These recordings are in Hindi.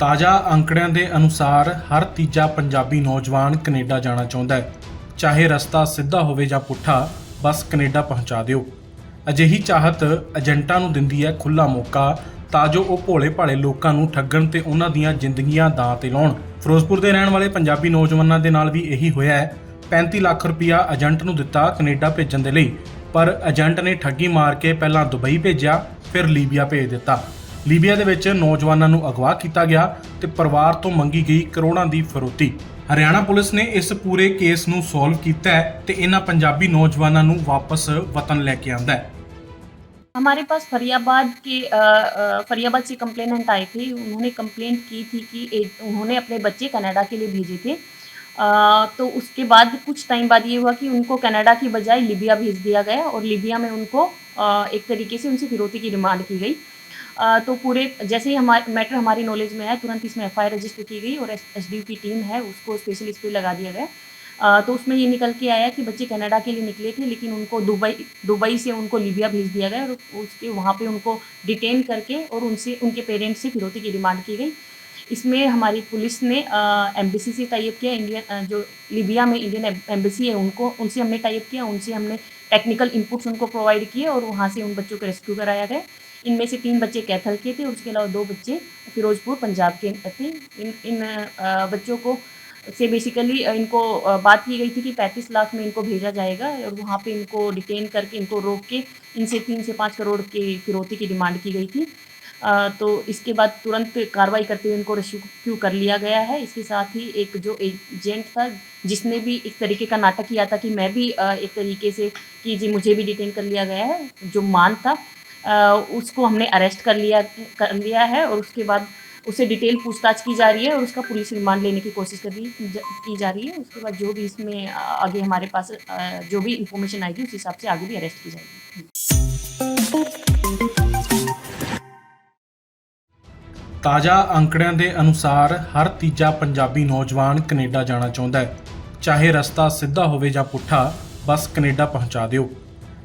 ਤਾਜ਼ਾ ਅੰਕੜਿਆਂ ਦੇ ਅਨੁਸਾਰ ਹਰ ਤੀਜਾ ਪੰਜਾਬੀ ਨੌਜਵਾਨ ਕੈਨੇਡਾ ਜਾਣਾ ਚਾਹੁੰਦਾ ਹੈ। ਚਾਹੇ ਰਸਤਾ ਸਿੱਧਾ ਹੋਵੇ ਜਾਂ ਪੁੱਠਾ, ਬਸ ਕੈਨੇਡਾ ਪਹੁੰਚਾ ਦਿਓ। ਅਜਿਹੀ ਚਾਹਤ ਏਜੰਟਾਂ ਨੂੰ ਦਿੰਦੀ ਹੈ ਖੁੱਲ੍ਹਾ ਮੌਕਾ ਤਾਂ ਜੋ ਉਹ ਭੋਲੇ-ਭਾਲੇ ਲੋਕਾਂ ਨੂੰ ਠੱਗਣ ਤੇ ਉਹਨਾਂ ਦੀਆਂ ਜ਼ਿੰਦਗੀਆਂ ਦਾਅ ਤੇ ਲਾਉਣ। ਫਿਰੋਜ਼ਪੁਰ ਦੇ ਰਹਿਣ ਵਾਲੇ ਪੰਜਾਬੀ ਨੌਜਵਾਨਾਂ ਦੇ ਨਾਲ ਵੀ ਇਹੀ ਹੋਇਆ ਹੈ। 35 ਲੱਖ ਰੁਪਇਆ ਏਜੰਟ ਨੂੰ ਦਿੱਤਾ ਕੈਨੇਡਾ ਭੇਜਣ ਦੇ ਲਈ, ਪਰ ਏਜੰਟ ਨੇ ਠੱਗੀ ਮਾਰ ਕੇ ਪਹਿਲਾਂ ਦੁਬਈ ਭੇਜਿਆ, ਫਿਰ ਲੀਬੀਆ ਭੇਜ ਦਿੱਤਾ। ਲੀਬੀਆ ਦੇ ਵਿੱਚ ਨੌਜਵਾਨਾਂ ਨੂੰ ਅਗਵਾ ਕੀਤਾ ਗਿਆ ਤੇ ਪਰਿਵਾਰ ਤੋਂ ਮੰਗੀ ਗਈ ਕਰੋੜਾਂ ਦੀ ਫਿਰੌਤੀ। ਹਰਿਆਣਾ ਪੁਲਿਸ ਨੇ ਇਸ ਪੂਰੇ ਕੇਸ ਨੂੰ ਸੋਲਵ ਕੀਤਾ ਹੈ ਤੇ ਇਹਨਾਂ ਪੰਜਾਬੀ ਨੌਜਵਾਨਾਂ ਨੂੰ ਵਾਪਸ ਵਤਨ ਲੈ ਕੇ ਆਂਦਾ ਹੈ। हमारे पास फरियाबाद से कंप्लेनेंट आए थे। उन्होंने कंप्लेंट की थी कि उन्होंने अपने बच्चे कनाडा के लिए भेजे थे। तो उसके बाद कुछ टाइम बाद ये हुआ कि उनको कनाडा की बजाय लीबिया भेज दिया गया और लीबिया में उनको एक तरीके से उनसे फिरौती की डिमांड की गई। तो पूरे जैसे ही मैटर हमारी नॉलेज में आया, तुरंत इसमें FIR रजिस्टर की गई और SDU की टीम है उसको स्पेशल इस पर लगा दिया गया। तो उसमें ये निकल के आया कि बच्चे कनाडा के लिए निकले थे, लेकिन उनको दुबई से उनको लीबिया भेज दिया गया और उसके वहाँ पे उनको डिटेन करके और उनके पेरेंट्स से फिरौती की डिमांड की गई। इसमें हमारी पुलिस ने एम्बेसी से टाइप किया। इंडियन जो लीबिया में इंडियन एम्बेसी है उनसे हमने टाइप किया, उनसे हमने टेक्निकल इनपुट्स उनको प्रोवाइड किए और वहाँ से उन बच्चों को रेस्क्यू कराया गया। इनमें से 3 बच्चे कैथल के थे और उसके अलावा 2 बच्चे फिरोजपुर पंजाब के थे। इन बच्चों को से बेसिकली इनको बात की गई थी कि 35 लाख में इनको भेजा जाएगा और वहाँ पे इनको डिटेन करके इनको रोक के इनसे 3 से 5 करोड़ की फिरौती की डिमांड की गई थी। तो इसके बाद तुरंत कार्रवाई करते हुए इनको रेस्क्यू कर लिया गया है। इसके साथ ही एक जो एजेंट था जिसने भी एक तरीके का नाटक किया था कि मैं भी एक तरीके से कि जी मुझे भी डिटेन कर लिया गया है, जो मान था उसको हमने अरेस्ट कर लिया है और उसके बाद उससे डिटेल पूछताछ की जा रही है और उसका पुलिस रिमांड लेने की कोशिश की जा रही है। उसके बाद जो भी इसमें आगे हमारे पास जो भी इंफॉर्मेशन आएगी उस हिसाब से आगे भी अरेस्ट की जाएगी। ਤਾਜ਼ਾ ਅੰਕੜਿਆਂ ਦੇ ਅਨੁਸਾਰ ਹਰ ਤੀਜਾ ਪੰਜਾਬੀ ਨੌਜਵਾਨ ਕੈਨੇਡਾ ਜਾਣਾ ਚਾਹੁੰਦਾ ਹੈ। ਚਾਹੇ ਰਸਤਾ ਸਿੱਧਾ ਹੋਵੇ ਜਾਂ ਪੁੱਠਾ, ਬਸ ਕੈਨੇਡਾ ਪਹੁੰਚਾ ਦਿਓ।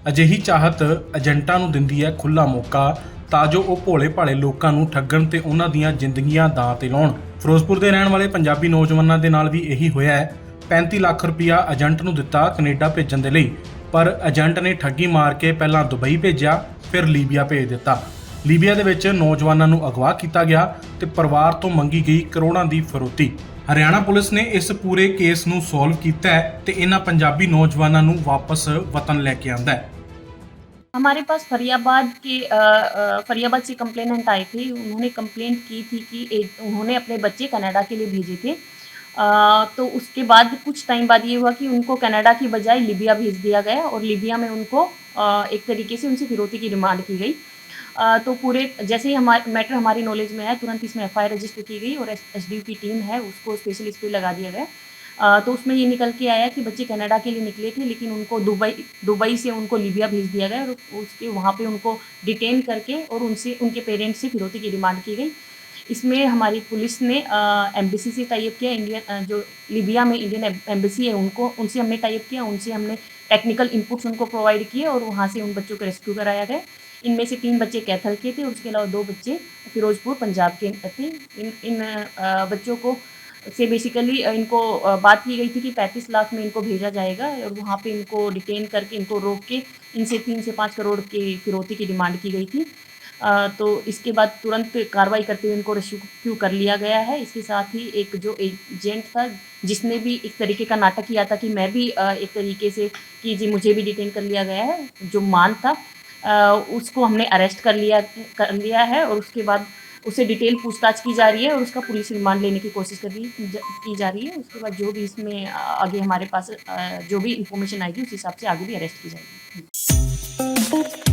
ਅਜਿਹੀ ਚਾਹਤ ਏਜੰਟਾਂ ਨੂੰ ਦਿੰਦੀ ਹੈ ਖੁੱਲ੍ਹਾ ਮੌਕਾ ਤਾਂ ਜੋ ਉਹ ਭੋਲੇ-ਭਾਲੇ ਲੋਕਾਂ ਨੂੰ ਠੱਗਣ ਤੇ ਉਹਨਾਂ ਦੀਆਂ ਜ਼ਿੰਦਗੀਆਂ ਦਾਅ ਤੇ ਲਾਉਣ। ਫਿਰੋਜ਼ਪੁਰ ਦੇ ਰਹਿਣ ਵਾਲੇ ਪੰਜਾਬੀ ਨੌਜਵਾਨਾਂ ਦੇ ਨਾਲ ਵੀ ਇਹੀ ਹੋਇਆ ਹੈ। 35 ਲੱਖ ਰੁਪਇਆ ਏਜੰਟ ਨੂੰ ਦਿੱਤਾ ਕੈਨੇਡਾ ਭੇਜਣ ਦੇ ਲਈ, ਪਰ ਏਜੰਟ ਨੇ ਠੱਗੀ ਮਾਰ ਕੇ ਪਹਿਲਾਂ ਦੁਬਈ ਭੇਜਿਆ, ਫਿਰ ਲੀਬੀਆ ਭੇਜ ਦਿੱਤਾ। ਲੀਬੀਆ ਦੇ ਵਿੱਚ ਨੌਜਵਾਨਾਂ ਨੂੰ ਅਗਵਾ ਕੀਤਾ ਗਿਆ ਤੇ ਪਰਿਵਾਰ ਤੋਂ ਮੰਗੀ ਗਈ ਕਰੋੜਾਂ ਦੀ ਫਿਰੌਤੀ। ਹਰਿਆਣਾ ਪੁਲਿਸ ਨੇ ਇਸ ਪੂਰੇ ਕੇਸ ਨੂੰ ਸੋਲਵ ਕੀਤਾ ਹੈ ਤੇ ਇਹਨਾਂ ਪੰਜਾਬੀ ਨੌਜਵਾਨਾਂ ਨੂੰ ਵਾਪਸ ਵਤਨ ਲੈ ਕੇ ਆਂਦਾ ਹੈ। हमारे पास फरियाबाद से कंप्लेनेंट आए थे। उन्होंने कंप्लेंट की थी कि उन्होंने अपने बच्चे कनाडा के लिए भेजे थे। तो उसके बाद कुछ टाइम बाद ये हुआ कि उनको कनाडा की बजाय लीबिया भेज दिया गया और लीबिया में उनको एक तरीके से उनसे फिरौती की डिमांड की गई। तो पूरे जैसे ही मैटर हमारी नॉलेज में आया, तुरंत इसमें FIR रजिस्टर की गई और SDU की टीम है उसको स्पेशल इस पर लगा दिया गया। तो उसमें ये निकल के आया कि बच्चे कनाडा के लिए निकले थे, लेकिन उनको दुबई से उनको लीबिया भेज दिया गया और उसके वहाँ पे उनको डिटेन करके और उनके पेरेंट्स से फिरौती की डिमांड की गई। इसमें हमारी पुलिस ने एम्बेसी से टाइप किया। इंडियन जो लीबिया में इंडियन एम्बेसी है उनसे हमने टाइप किया, उनसे हमने टेक्निकल इनपुट्स उनको प्रोवाइड किए और वहाँ से उन बच्चों को रेस्क्यू कराया गया। इनमें से 3 बच्चे कैथल के थे और उसके अलावा 2 बच्चे फिरोजपुर पंजाब के थे। इन बच्चों को से बेसिकली इनको बात की गई थी कि 35 लाख में इनको भेजा जाएगा और वहाँ पे इनको डिटेन करके इनको रोक के इनसे 3 से 5 करोड़ की फिरौती की डिमांड की गई थी। तो इसके बाद तुरंत कार्रवाई करते हुए इनको रेस्क्यू कर लिया गया है। इसके साथ ही एक जो एजेंट था जिसने भी एक तरीके का नाटक किया था कि मैं भी एक तरीके से कि जी मुझे भी डिटेन कर लिया गया है, जो मान था उसको हमने अरेस्ट कर लिया है और उसके बाद उससे डिटेल पूछताछ की जा रही है और उसका पुलिस रिमांड लेने की कोशिश की जा रही है। उसके बाद जो भी इसमें आगे हमारे पास जो भी इंफॉर्मेशन आएगी उस हिसाब से आगे भी अरेस्ट की जाएगी।